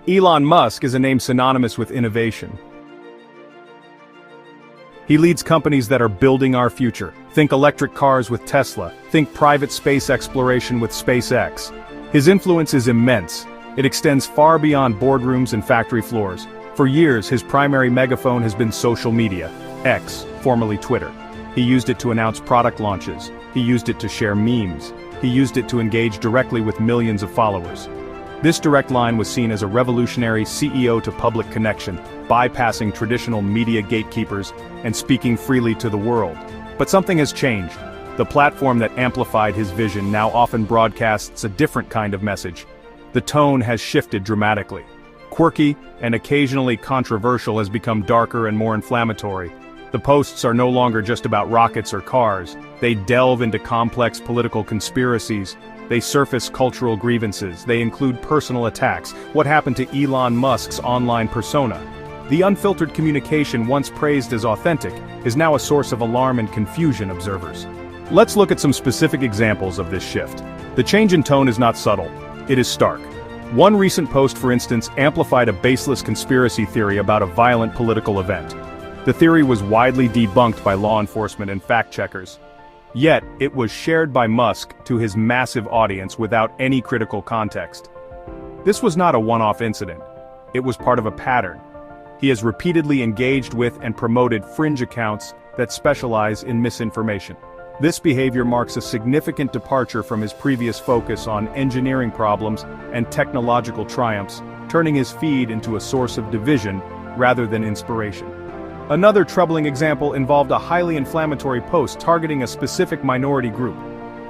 Elon Musk is a name synonymous with innovation. He leads companies that are building our future. Think electric cars with Tesla. Think private space exploration with SpaceX. His influence is immense. It extends far beyond boardrooms and factory floors. For years, his primary megaphone has been social media. X, formerly Twitter. He used it to announce product launches. He used it to share memes. He used it to engage directly with millions of followers. This direct line was seen as a revolutionary CEO-to-public connection, bypassing traditional media gatekeepers and speaking freely to the world. But something has changed. The platform that amplified his vision now often broadcasts a different kind of message. The tone has shifted dramatically. Quirky and occasionally controversial has become darker and more inflammatory. The posts are no longer just about rockets or cars. They delve into complex political conspiracies. They surface cultural grievances. They include personal attacks. What happened to Elon Musk's online persona? The unfiltered communication once praised as authentic is now a source of alarm and confusion, observers. Let's look at some specific examples of this shift. The change in tone is not subtle. It is stark. One recent post, for instance, amplified a baseless conspiracy theory about a violent political event. The theory was widely debunked by law enforcement and fact-checkers. Yet, it was shared by Musk to his massive audience without any critical context. This was not a one-off incident. It was part of a pattern. He has repeatedly engaged with and promoted fringe accounts that specialize in misinformation. This behavior marks a significant departure from his previous focus on engineering problems and technological triumphs, turning his feed into a source of division rather than inspiration. Another troubling example involved a highly inflammatory post targeting a specific minority group.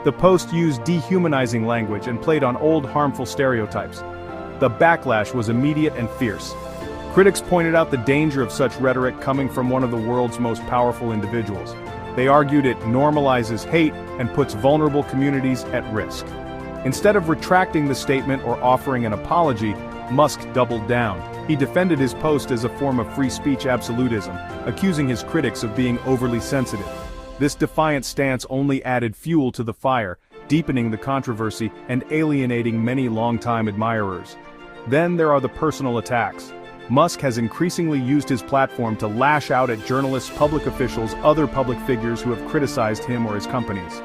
The post used dehumanizing language and played on old harmful stereotypes. The backlash was immediate and fierce. Critics pointed out the danger of such rhetoric coming from one of the world's most powerful individuals. They argued it normalizes hate and puts vulnerable communities at risk. Instead of retracting the statement or offering an apology, Musk doubled down. He defended his post as a form of free speech absolutism, accusing his critics of being overly sensitive. This defiant stance only added fuel to the fire, deepening the controversy and alienating many longtime admirers. Then there are the personal attacks. Musk has increasingly used his platform to lash out at journalists, public officials, other public figures who have criticized him or his companies.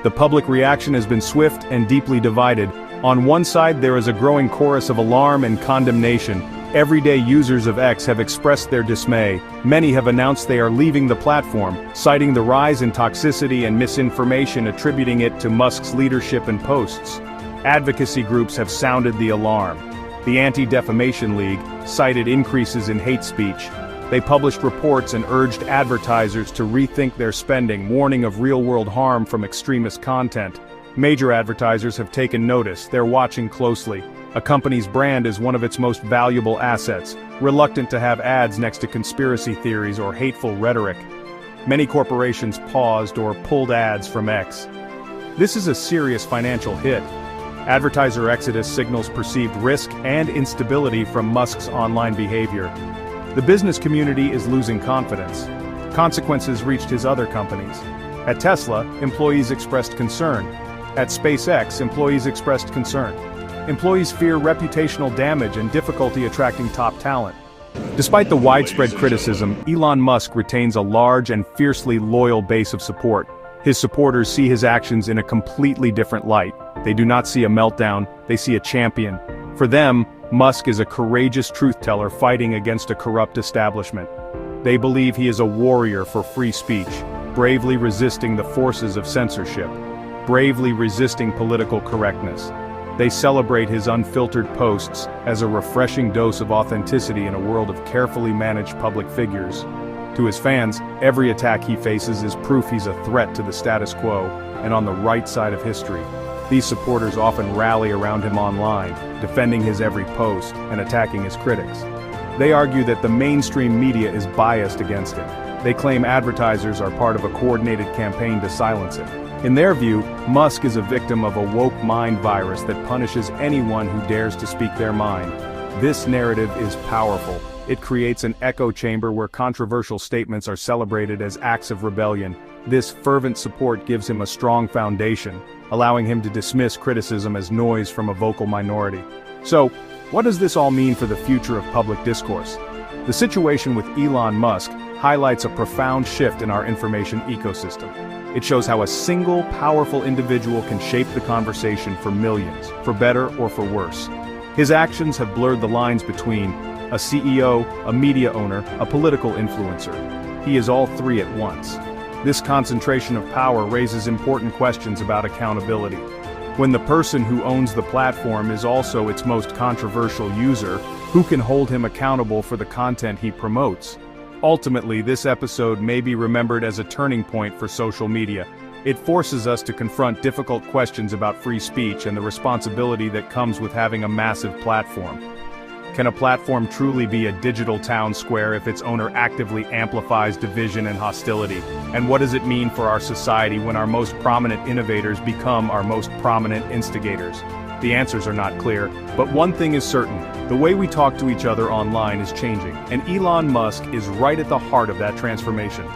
The public reaction has been swift and deeply divided. On one side, there is a growing chorus of alarm and condemnation. Everyday users of X have expressed their dismay. Many have announced they are leaving the platform, citing the rise in toxicity and misinformation, attributing it to Musk's leadership and posts. Advocacy groups have sounded the alarm. The Anti-Defamation League cited increases in hate speech. They published reports and urged advertisers to rethink their spending, warning of real-world harm from extremist content. Major advertisers have taken notice. They're watching closely. A company's brand is one of its most valuable assets, reluctant to have ads next to conspiracy theories or hateful rhetoric. Many corporations paused or pulled ads from X. This is a serious financial hit. Advertiser exodus signals perceived risk and instability from Musk's online behavior. The business community is losing confidence. Consequences reached his other companies. At Tesla, employees expressed concern. At SpaceX, employees expressed concern. Employees fear reputational damage and difficulty attracting top talent. Despite the widespread criticism, Elon Musk retains a large and fiercely loyal base of support. His supporters see his actions in a completely different light. They do not see a meltdown, they see a champion. For them, Musk is a courageous truth-teller fighting against a corrupt establishment. They believe he is a warrior for free speech, bravely resisting the forces of censorship, bravely resisting political correctness. They celebrate his unfiltered posts as a refreshing dose of authenticity in a world of carefully managed public figures. To his fans, every attack he faces is proof he's a threat to the status quo and on the right side of history. These supporters often rally around him online, defending his every post and attacking his critics. They argue that the mainstream media is biased against him. They claim advertisers are part of a coordinated campaign to silence him. In their view, Musk is a victim of a woke mind virus that punishes anyone who dares to speak their mind. This narrative is powerful. It creates an echo chamber where controversial statements are celebrated as acts of rebellion. This fervent support gives him a strong foundation, allowing him to dismiss criticism as noise from a vocal minority. So, What does this all mean for the future of public discourse? The situation with Elon Musk highlights a profound shift in our information ecosystem. It shows how a single, powerful individual can shape the conversation for millions, for better or for worse. His actions have blurred the lines between a CEO, a media owner, a political influencer. He is all three at once. This concentration of power raises important questions about accountability. When the person who owns the platform is also its most controversial user, who can hold him accountable for the content he promotes? Ultimately, this episode may be remembered as a turning point for social media. It forces us to confront difficult questions about free speech and the responsibility that comes with having a massive platform. Can a platform truly be a digital town square if its owner actively amplifies division and hostility? And what does it mean for our society when our most prominent innovators become our most prominent instigators? The answers are not clear, but one thing is certain: the way we talk to each other online is changing, and Elon Musk is right at the heart of that transformation.